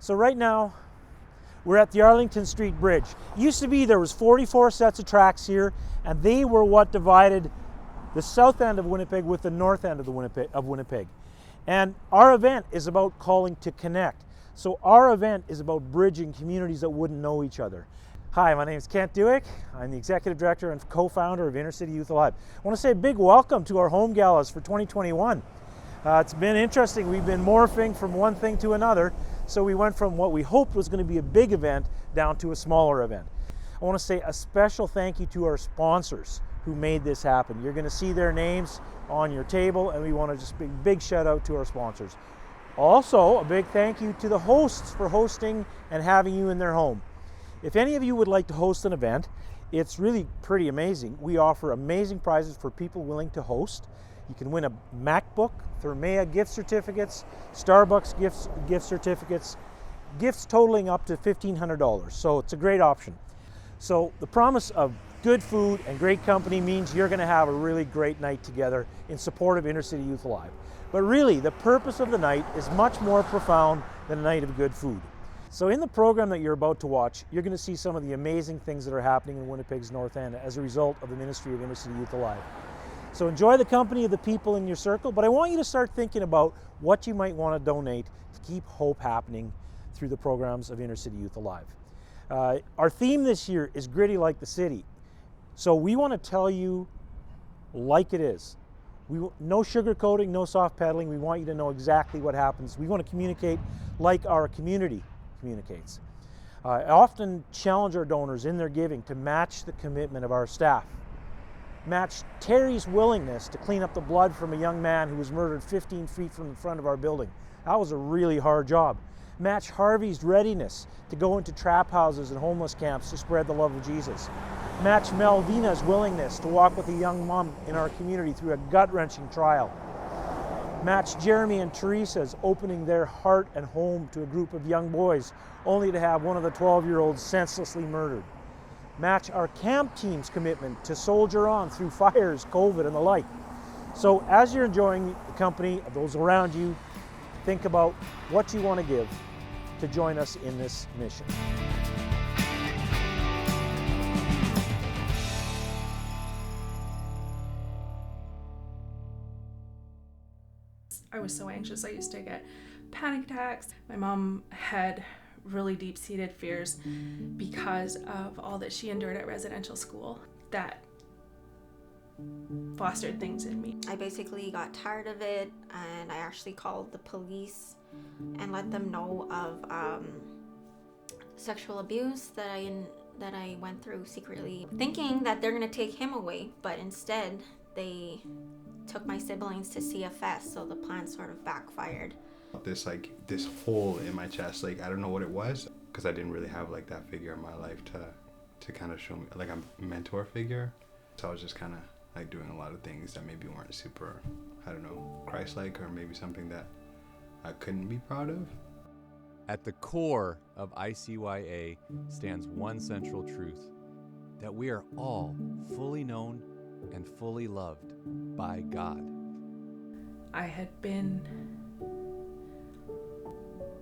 So right now, we're at the Arlington Street Bridge. It used to be there was 44 sets of tracks here, and they were what divided the south end of Winnipeg with the north end of Winnipeg. And our event is about calling to connect. So our event is about bridging communities that wouldn't know each other. Hi, my name is Kent Dewick. I'm the Executive Director and co-founder of Inner City Youth Alive. I want to say a big welcome to our home galas for 2021. It's been interesting. We've been morphing from one thing to another. So we went from what we hoped was going to be a big event down to a smaller event. I want to say a special thank you to our sponsors who made this happen. You're going to see their names on your table, and we want to just big shout out to our sponsors. Also, a big thank you to the hosts for hosting and having you in their home. If any of you would like to host an event, it's really pretty amazing. We offer amazing prizes for people willing to host. You can win a MacBook, Thermea gift certificates, Starbucks gift certificates, gifts totaling up to $1,500. So it's a great option. So the promise of good food and great company means you're going to have a really great night together in support of Inner City Youth Alive. But really, the purpose of the night is much more profound than a night of good food. So in the program that you're about to watch, you're going to see some of the amazing things that are happening in Winnipeg's North End as a result of the ministry of Inner City Youth Alive. So enjoy the company of the people in your circle, but I want you to start thinking about what you might want to donate to keep hope happening through the programs of Inner City Youth Alive. Our theme this year is Gritty Like the City. So we want to tell you like it is. No sugarcoating, no soft pedaling. We want you to know exactly what happens. We want to communicate like our community communicates. I often challenge our donors in their giving to match the commitment of our staff. Match Terry's willingness to clean up the blood from a young man who was murdered 15 feet from the front of our building. That was a really hard job. Match Harvey's readiness to go into trap houses and homeless camps to spread the love of Jesus. Match Melvina's willingness to walk with a young mom in our community through a gut-wrenching trial. Match Jeremy and Teresa's opening their heart and home to a group of young boys, only to have one of the 12-year-olds senselessly murdered. Match our camp team's commitment to soldier on through fires, COVID, and the like. So as you're enjoying the company of those around you, think about what you want to give to join us in this mission. I was so anxious. I used to get panic attacks. My mom had really deep-seated fears because of all that she endured at residential school that fostered things in me. I basically got tired of it, and I actually called the police and let them know of sexual abuse that I went through secretly, thinking that they're gonna take him away, but instead they took my siblings to CFS, so the plan sort of backfired. This hole in my chest, I don't know what it was, because I didn't really have that figure in my life to kind of show me, a mentor figure. So I was just kind of doing a lot of things that maybe weren't super, I don't know, Christ-like, or maybe something that I couldn't be proud of. At the core of ICYA stands one central truth, that we are all fully known and fully loved by God. I had been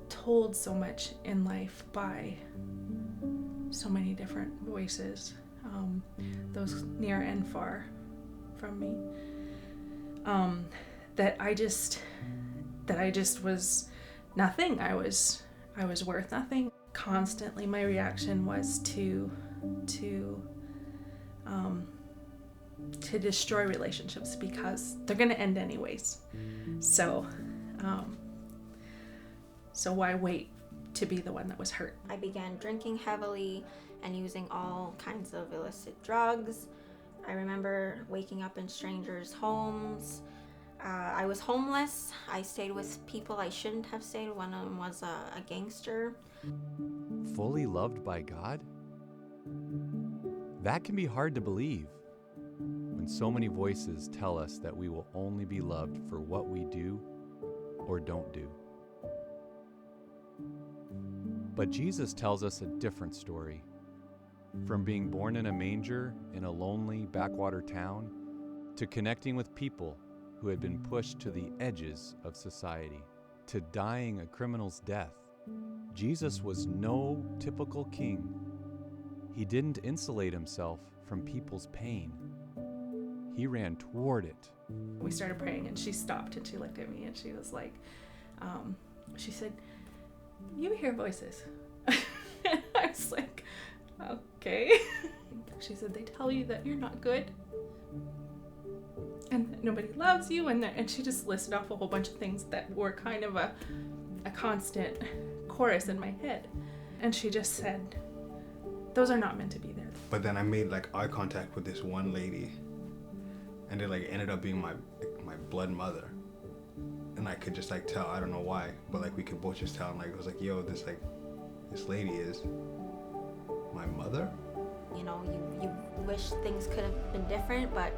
told so much in life by so many different voices, those near and far from me, that I just was nothing. I was worth nothing. Constantly my reaction was to destroy relationships because they're going to end anyways. So why wait to be the one that was hurt? I began drinking heavily and using all kinds of illicit drugs. I remember waking up in strangers' homes. I was homeless. I stayed with people I shouldn't have stayed. One of them was a gangster. Fully loved by God? That can be hard to believe when so many voices tell us that we will only be loved for what we do or don't do. But Jesus tells us a different story. From being born in a manger in a lonely backwater town to connecting with people who had been pushed to the edges of society, to dying a criminal's death, Jesus was no typical king. He didn't insulate himself from people's pain. He ran toward it. We started praying and she stopped and she looked at me and she was like, she said, "You hear voices." And I was like, okay. She said, "They tell you that you're not good and that nobody loves you." And she just listed off a whole bunch of things that were kind of a constant chorus in my head. And she just said, "Those are not meant to be there." But then I made like eye contact with this one lady, and it like ended up being my blood mother. And I could just like tell, I don't know why, but like we could both just tell, and like it was like, yo, this lady is my mother. You know, you wish things could have been different, but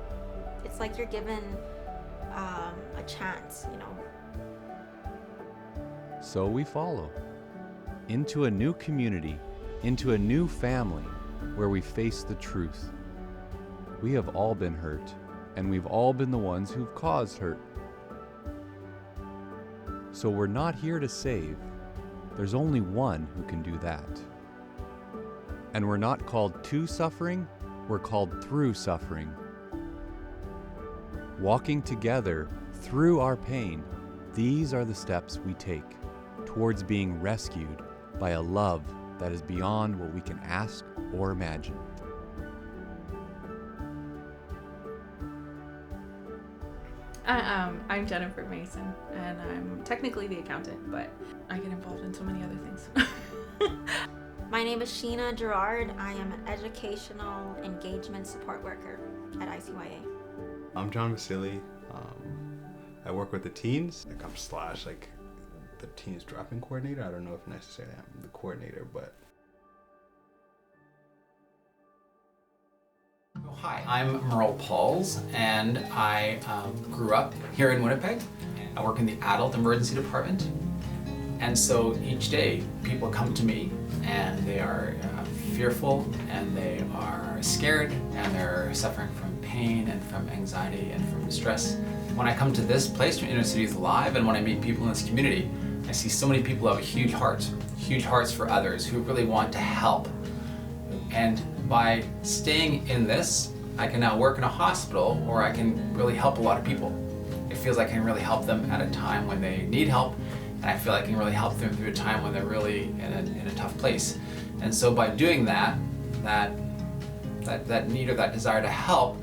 it's like you're given a chance, you know. So we follow into a new community, into a new family where we face the truth. We have all been hurt, and we've all been the ones who've caused hurt. So we're not here to save. There's only one who can do that. And we're not called to suffering, we're called through suffering. Walking together through our pain, these are the steps we take towards being rescued by a love that is beyond what we can ask or imagine. I'm Jennifer Mason, and I'm technically the accountant, but I get involved in so many other things. My name is Sheena Gerard. I am an educational engagement support worker at ICYA. I'm John Vasily. I work with the teens. Like I'm slash like the teens drop-in coordinator. I don't know if necessarily I'm the coordinator, but. Oh, hi, I'm Merle Pauls, and I grew up here in Winnipeg. I work in the adult emergency department, and so each day people come to me and they are fearful and they are scared and they're suffering from pain and from anxiety and from stress. When I come to this place, from Inner City Youth Alive, and when I meet people in this community, I see so many people who have huge hearts for others, who really want to help. And by staying in this, I can now work in a hospital, or I can really help a lot of people. It feels like I can really help them at a time when they need help, and I feel like I can really help them through a time when they're really in a tough place. And so by doing that need or that desire to help,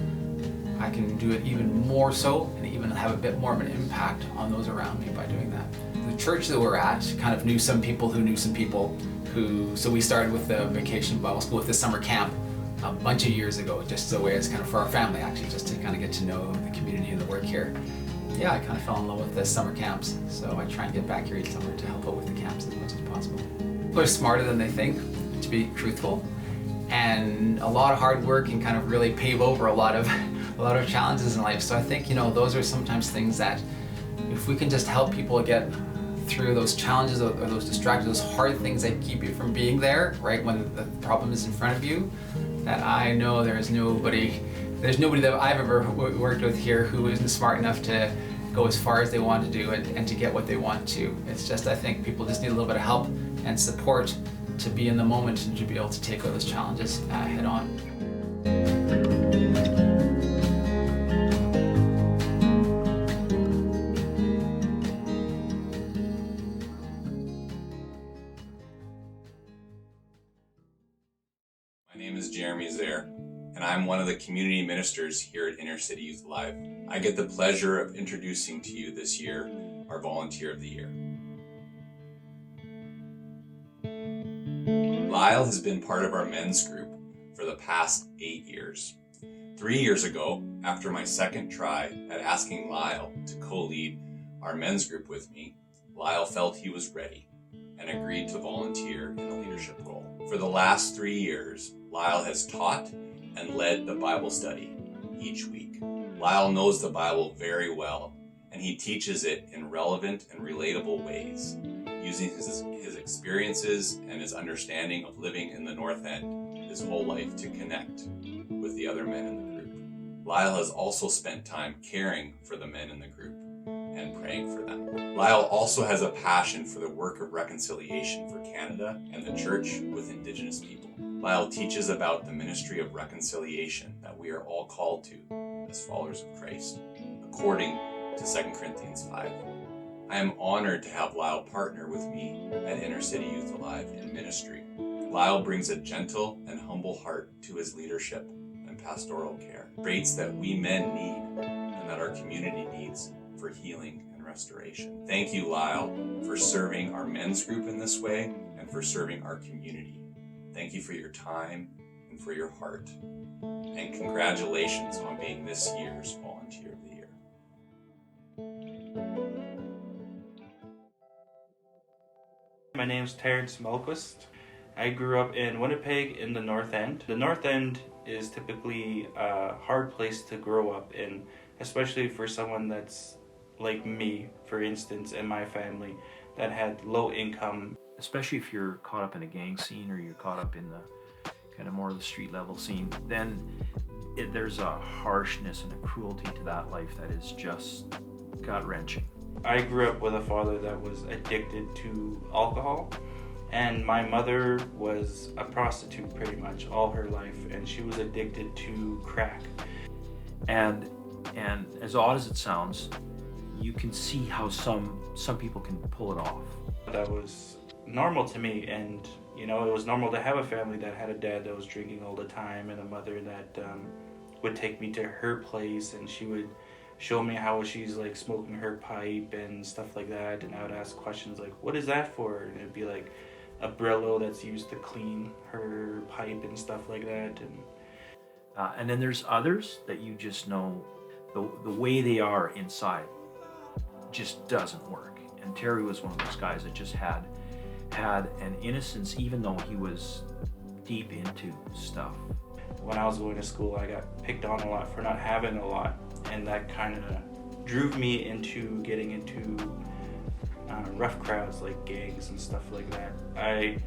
I can do it even more so, and even have a bit more of an impact on those around me by doing that. The church that we're at kind of knew some people who knew some people who, so we started with the Vacation Bible School with this summer camp a bunch of years ago, just the way it's kind of for our family actually, just to kind of get to know the community and the work here. Yeah, I kind of fell in love with the summer camps, so I try and get back here each summer to help out with the camps as much as possible. People are smarter than they think, to be truthful, and a lot of hard work can kind of really pave over a lot of challenges in life. So I think, you know, those are sometimes things that if we can just help people get through those challenges or those distractions, those hard things that keep you from being there, right, when the problem is in front of you, that I know there's nobody that I've ever worked with here who isn't smart enough to go as far as they want to do and to get what they want to. It's just, I think people just need a little bit of help and support to be in the moment and to be able to take all those challenges head on. My name is Jeremy Zaire, and I'm one of the community ministers here at Inner City Youth Alive. I get the pleasure of introducing to you this year our Volunteer of the Year. Lyle has been part of our men's group for the past 8 years. 3 years ago, after my second try at asking Lyle to co-lead our men's group with me, Lyle felt he was ready and agreed to volunteer in the leadership role. For the last 3 years, Lyle has taught and led the Bible study each week. Lyle knows the Bible very well, and he teaches it in relevant and relatable ways, using his experiences and his understanding of living in the North End his whole life to connect with the other men in the group. Lyle has also spent time caring for the men in the group and praying for them. Lyle also has a passion for the work of reconciliation for Canada and the church with Indigenous people. Lyle teaches about the ministry of reconciliation that we are all called to as followers of Christ, according to 2 Corinthians 5. I am honored to have Lyle partner with me at Inner City Youth Alive in ministry. Lyle brings a gentle and humble heart to his leadership and pastoral care, traits that we men need and that our community needs for healing and restoration. Thank you, Lyle, for serving our men's group in this way and for serving our community. Thank you for your time and for your heart. And congratulations on being this year's Volunteer of the Year. My name's Terrence Melquist. I grew up in Winnipeg in the North End. The North End is typically a hard place to grow up in, especially for someone that's like me, for instance, and my family that had low income. Especially if you're caught up in a gang scene or you're caught up in the kind of more of the street level scene, then there's a harshness and a cruelty to that life that is just gut-wrenching. I grew up with a father that was addicted to alcohol, and my mother was a prostitute pretty much all her life, and she was addicted to crack. And as odd as it sounds, you can see how some people can pull it off. That was normal to me, and you know, it was normal to have a family that had a dad that was drinking all the time and a mother that would take me to her place, and she would show me how she's like smoking her pipe and stuff like that, and I would ask questions like, what is that for? And it'd be like a Brillo that's used to clean her pipe and stuff like that. And then there's others that you just know the way they are inside just doesn't work. And Terry was one of those guys that just had an innocence even though he was deep into stuff. When I was going to school, I got picked on a lot for not having a lot, and that kind of drove me into getting into rough crowds like gangs and stuff like that. I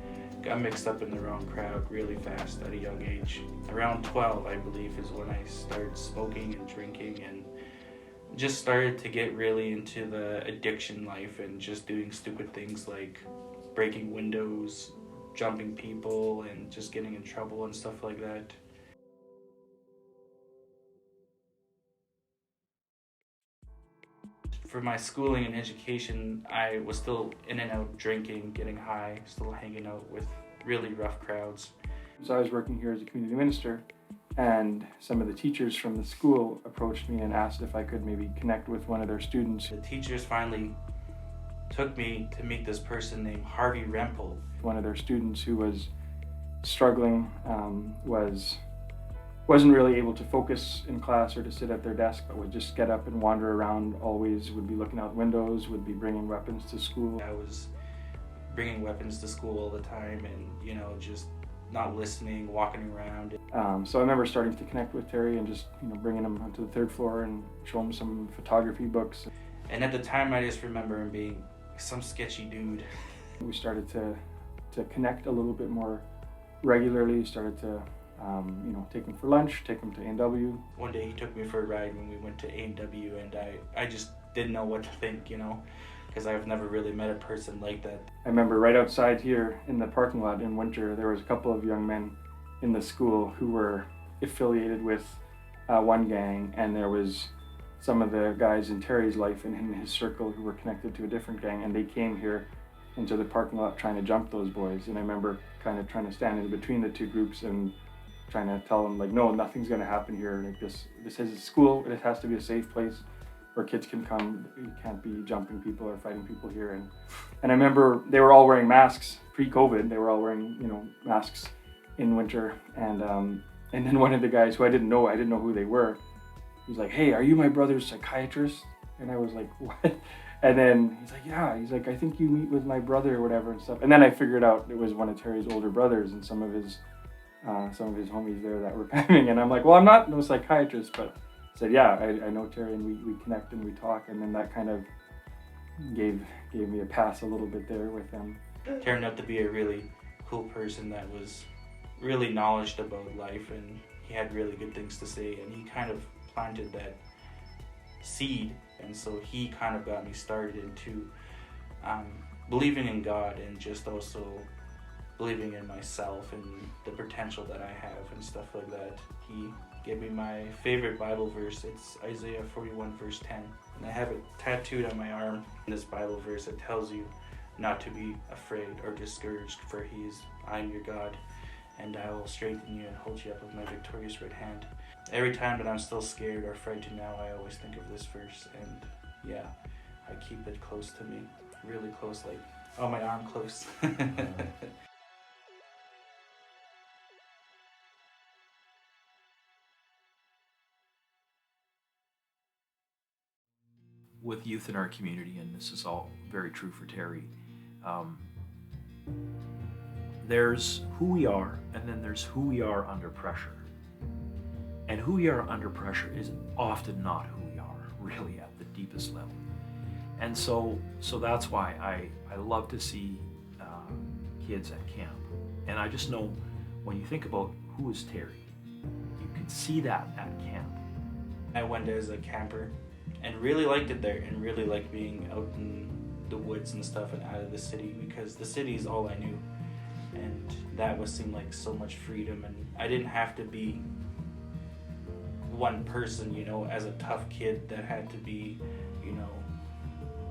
got mixed up in the wrong crowd really fast at a young age. Around 12, I believe, is when I started smoking and drinking and just started to get really into the addiction life and just doing stupid things like breaking windows, jumping people, and just getting in trouble and stuff like that. For my schooling and education, I was still in and out drinking, getting high, still hanging out with really rough crowds. So I was working here as a community minister, and some of the teachers from the school approached me and asked if I could maybe connect with one of their students. The teachers finally took me to meet this person named Harvey Rempel. One of their students who was struggling wasn't really able to focus in class or to sit at their desk, but would just get up and wander around, always would be looking out windows, would be bringing weapons to school. I was bringing weapons to school all the time and, you know, just not listening, walking around. So I remember starting to connect with Terry and just, you know, bringing him onto the third floor and show him some photography books. And at the time, I just remember him being some sketchy dude. We started to connect a little bit more regularly, started to you know, take him for lunch, take him to A&W. One day he took me for a ride when we went to A&W, and I just didn't know what to think, you know, because I've never really met a person like that. I remember right outside here in the parking lot in winter, there was a couple of young men in the school who were affiliated with one gang, and there was some of the guys in Terry's life and in his circle who were connected to a different gang, and they came here into the parking lot trying to jump those boys. And I remember kind of trying to stand in between the two groups and trying to tell them, like, no, nothing's going to happen here. Like, this is a school. It has to be a safe place where kids can come. You can't be jumping people or fighting people here. And I remember they were all wearing masks pre-COVID. They were all wearing, you know, masks in winter. And then one of the guys who I didn't know who they were, he's like, hey, are you my brother's psychiatrist? And I was like, what? And then he's like, yeah. He's like, I think you meet with my brother or whatever and stuff. And then I figured out it was one of Terry's older brothers and some of his homies there that were coming. And I'm like, well, I'm not no psychiatrist, but I said, yeah, I know Terry, and we connect and we talk. And then that kind of gave me a pass a little bit there with him. Turned out to be a really cool person that was really knowledgeable about life, and he had really good things to say, and he kind of planted that seed And so he kind of got me started into believing in God, and just also believing in myself and the potential that I have and stuff like that. He gave me my favorite Bible verse. It's Isaiah 41 verse 10. And I have it tattooed on my arm. In this Bible verse, it tells you not to be afraid or discouraged, for I'm your God, and I will strengthen you and hold you up with my victorious right hand. Every time that I'm still scared or frightened now, I always think of this verse, and yeah, I keep it close to me, really close, like on my arm close. With youth in our community, and this is all very true for Terry, there's who we are, and then there's who we are under pressure. And who we are under pressure is often not who we are really at the deepest level. And so that's why I love to see kids at camp. And I just know when you think about who is Terry, you can see that at camp. I went as a camper and really liked it there, and really liked being out in the woods and stuff and out of the city, because the city is all I knew, and that seemed like so much freedom, and I didn't have to be one person, as a tough kid that had to be,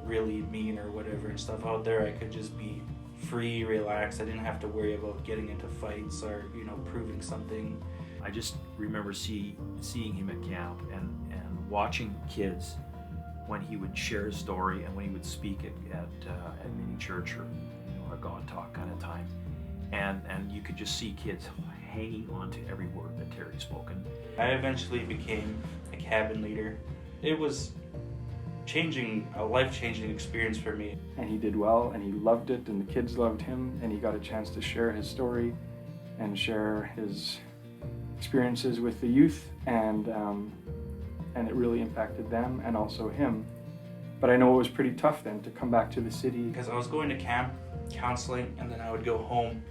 really mean or whatever and stuff. Out there I could just be free, relaxed. I didn't have to worry about getting into fights or, proving something. I just remember seeing him at camp and watching kids when he would share his story and when he would speak at mini church or a God talk kind of time, and you could just see kids hanging on to every word that Terry spoken. I eventually became a cabin leader. It was a life-changing experience for me. And he did well, and he loved it, and the kids loved him, and he got a chance to share his story and share his experiences with the youth, and it really impacted them and also him. But I know it was pretty tough then to come back to the city. Because I was going to camp, counseling, and then I would go home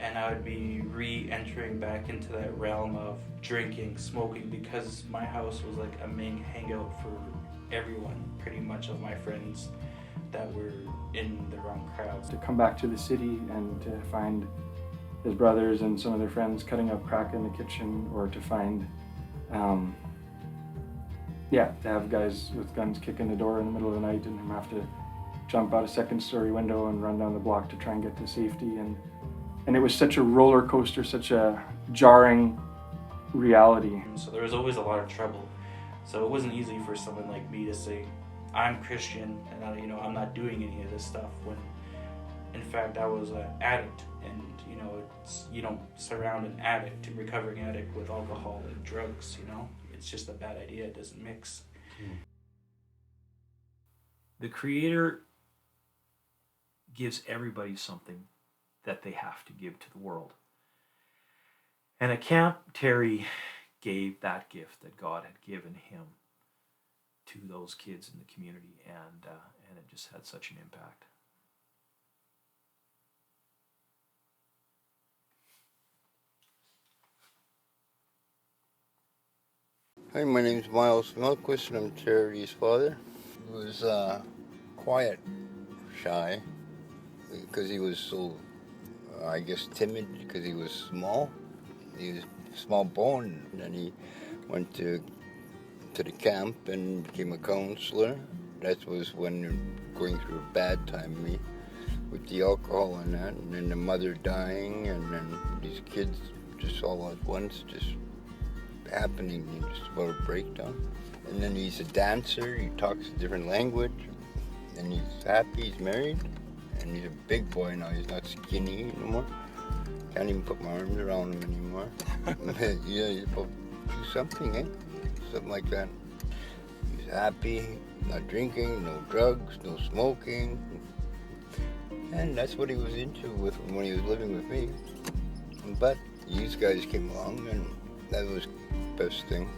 and I would be re-entering back into that realm of drinking, smoking, because my house was like a main hangout for everyone, pretty much of my friends that were in the wrong crowds. To come back to the city and to find his brothers and some of their friends cutting up crack in the kitchen, or to find to have guys with guns kick in the door in the middle of the night and him have to jump out a second-story window and run down the block to try and get to safety. And it was such a roller coaster, such a jarring reality. So there was always a lot of trouble. So it wasn't easy for someone like me to say, I'm Christian and I'm not doing any of this stuff, when in fact I was an addict. And you don't surround an addict, a recovering addict, with alcohol and drugs, It's just a bad idea. It doesn't mix. The Creator gives everybody something that they have to give to the world. And at camp, Terry gave that gift that God had given him to those kids in the community, and it just had such an impact. Hi, my name's Miles Melquist, and I'm Terry's father. He was quiet, shy, because he was so, timid, because he was small. He was small bone, and then he went to the camp and became a counselor. That was when going through a bad time, with the alcohol and that, and then the mother dying, and then these kids just all at once, just happening, just about a breakdown. And then he's a dancer, he talks a different language, and he's happy, he's married, and he's a big boy now, he's not skinny anymore. Can't even put my arms around him anymore. Yeah, you do something, something like that. He's happy, not drinking, no drugs, no smoking, and that's what he was into when he was living with me. But these guys came along, and that was the best thing,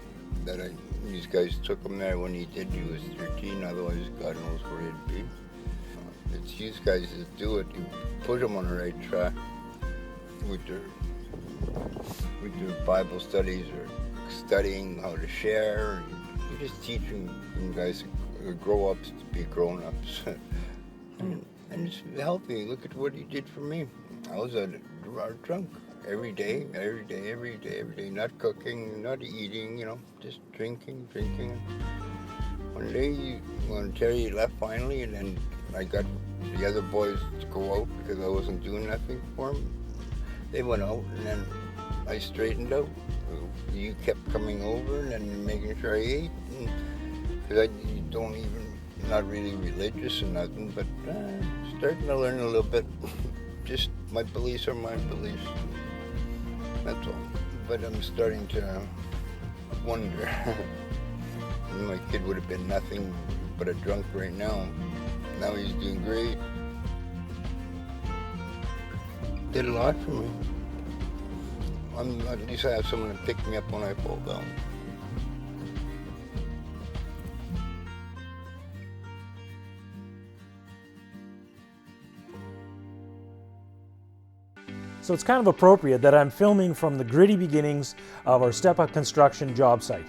that these guys took him there when he did. He was 13, otherwise God knows where he'd be. It's these guys that do it. You put them on the right track with their Bible studies or studying how to share. You just teach them guys grow ups to be grown ups. and it's healthy. Look at what he did for me. I was drunk every day, not cooking, not eating, just drinking. One day, when Terry left finally, and then I got the other boys to go out because I wasn't doing nothing for them, they went out, and then I straightened out. You kept coming over and then making sure I ate, because not really religious or nothing, but starting to learn a little bit. Just my beliefs are my beliefs. That's all. But I'm starting to wonder. My kid would have been nothing but a drunk right now. Now he's doing great. Did a lot for me. At least I have someone to pick me up when I fall down. So it's kind of appropriate that I'm filming from the gritty beginnings of our Step Up Construction job site.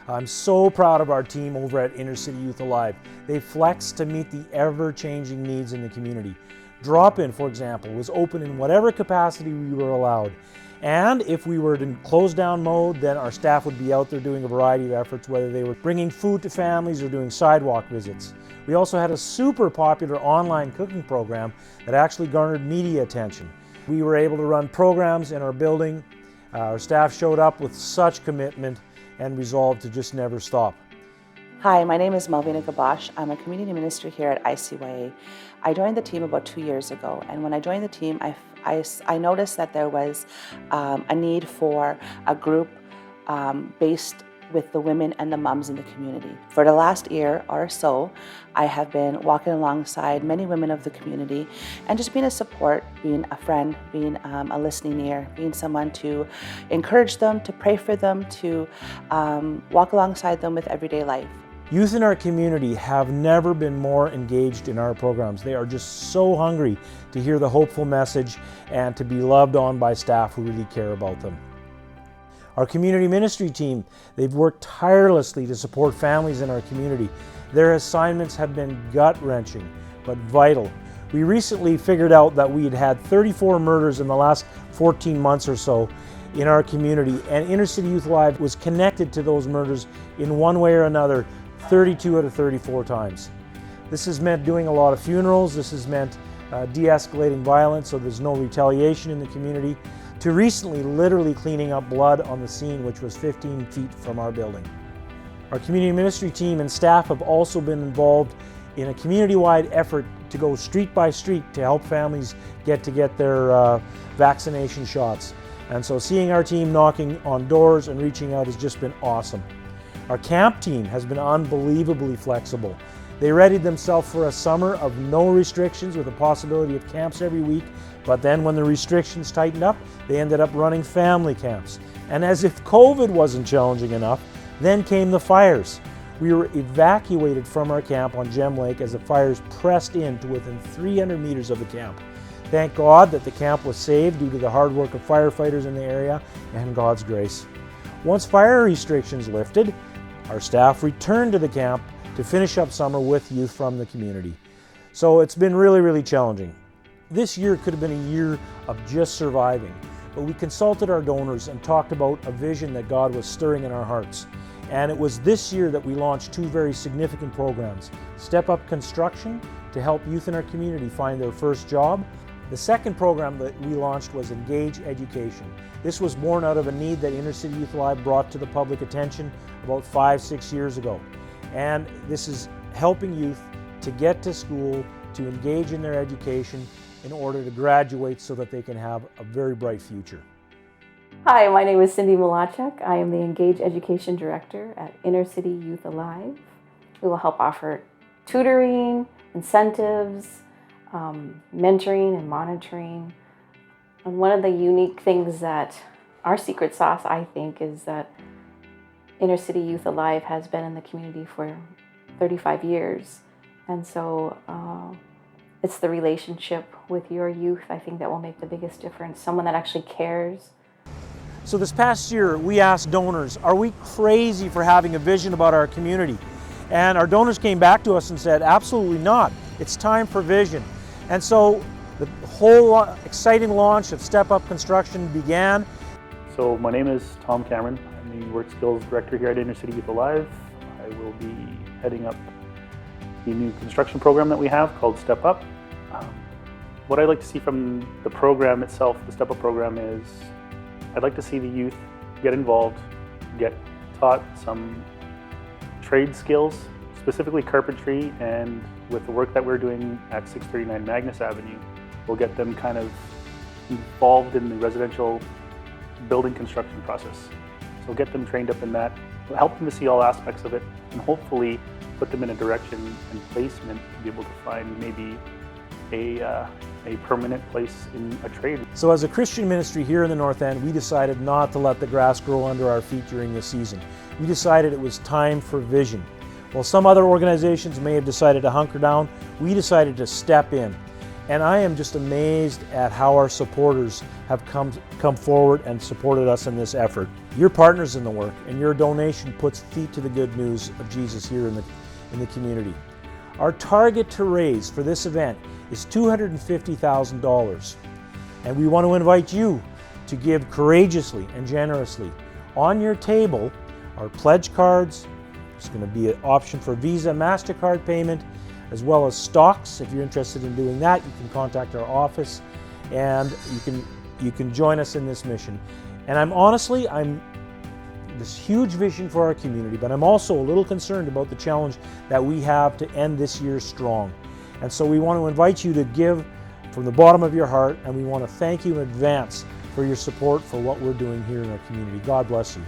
I'm so proud of our team over at Inner City Youth Alive. They flexed to meet the ever-changing needs in the community. Drop-in, for example, was open in whatever capacity we were allowed. And if we were in closed down mode, then our staff would be out there doing a variety of efforts, whether they were bringing food to families or doing sidewalk visits. We also had a super popular online cooking program that actually garnered media attention. We were able to run programs in our building. Our staff showed up with such commitment and resolve to just never stop. Hi, my name is Malvina Gabosh. I'm a community minister here at ICYA. I joined the team about 2 years ago, and when I joined the team, I noticed that there was a need for a group based with the women and the moms in the community. For the last year or so, I have been walking alongside many women of the community and just being a support, being a friend, being a listening ear, being someone to encourage them, to pray for them, to walk alongside them with everyday life. Youth in our community have never been more engaged in our programs. They are just so hungry to hear the hopeful message and to be loved on by staff who really care about them. Our community ministry team, they've worked tirelessly to support families in our community. Their assignments have been gut-wrenching, but vital. We recently figured out that we had had 34 murders in the last 14 months or so in our community, and Inner City Youth Alive was connected to those murders in one way or another 32 out of 34 times. This has meant doing a lot of funerals. This has meant de-escalating violence so there's no retaliation in the community, to recently literally cleaning up blood on the scene, which was 15 feet from our building. Our community ministry team and staff have also been involved in a community-wide effort to go street by street to help families get their vaccination shots. And so seeing our team knocking on doors and reaching out has just been awesome. Our camp team has been unbelievably flexible. They readied themselves for a summer of no restrictions with the possibility of camps every week, but then when the restrictions tightened up, they ended up running family camps. And as if COVID wasn't challenging enough, then came the fires. We were evacuated from our camp on Gem Lake as the fires pressed in to within 300 meters of the camp. Thank God that the camp was saved due to the hard work of firefighters in the area and God's grace. Once fire restrictions lifted, our staff returned to the camp to finish up summer with youth from the community. So it's been really, really challenging. This year could have been a year of just surviving, but we consulted our donors and talked about a vision that God was stirring in our hearts. And it was this year that we launched two very significant programs: Step Up Construction to help youth in our community find their first job. The second program that we launched was Engage Education. This was born out of a need that Inner City Youth Alive brought to the public attention about 5-6 years ago. And this is helping youth to get to school, to engage in their education in order to graduate so that they can have a very bright future. Hi, my name is Cindy Malachek. I am the Engage Education Director at Inner City Youth Alive. We will help offer tutoring, incentives, mentoring and monitoring. And one of the unique things that our secret sauce, I think, is that Inner City Youth Alive has been in the community for 35 years. And so it's the relationship with your youth, I think, that will make the biggest difference. Someone that actually cares. So this past year, we asked donors, are we crazy for having a vision about our community? And our donors came back to us and said, absolutely not. It's time for vision. And so the whole exciting launch of Step Up Construction began. So my name is Tom Cameron. I'm the Workskills Director here at Inner City Youth Alive. I will be heading up the new construction program that we have called Step Up. What I'd like to see from the program itself, the Step Up program, is I'd like to see the youth get involved, get taught some trade skills, specifically carpentry, and with the work that we're doing at 639 Magnus Avenue, we'll get them kind of involved in the residential building construction process. So get them trained up in that, help them to see all aspects of it, and hopefully put them in a direction and placement to be able to find maybe a permanent place in a trade. So as a Christian ministry here in the North End, we decided not to let the grass grow under our feet during this season. We decided it was time for vision. While some other organizations may have decided to hunker down, we decided to step in. And I am just amazed at how our supporters have come forward and supported us in this effort. You're partners in the work, and your donation puts feet to the good news of Jesus here in the community. Our target to raise for this event is $250,000. And we want to invite you to give courageously and generously. On your table are pledge cards. There's going to be an option for Visa, MasterCard payment, as well as stocks. If you're interested in doing that, you can contact our office and you can join us in this mission. And I'm this huge vision for our community, but I'm also a little concerned about the challenge that we have to end this year strong. And so we want to invite you to give from the bottom of your heart, and we want to thank you in advance for your support for what we're doing here in our community. God bless you.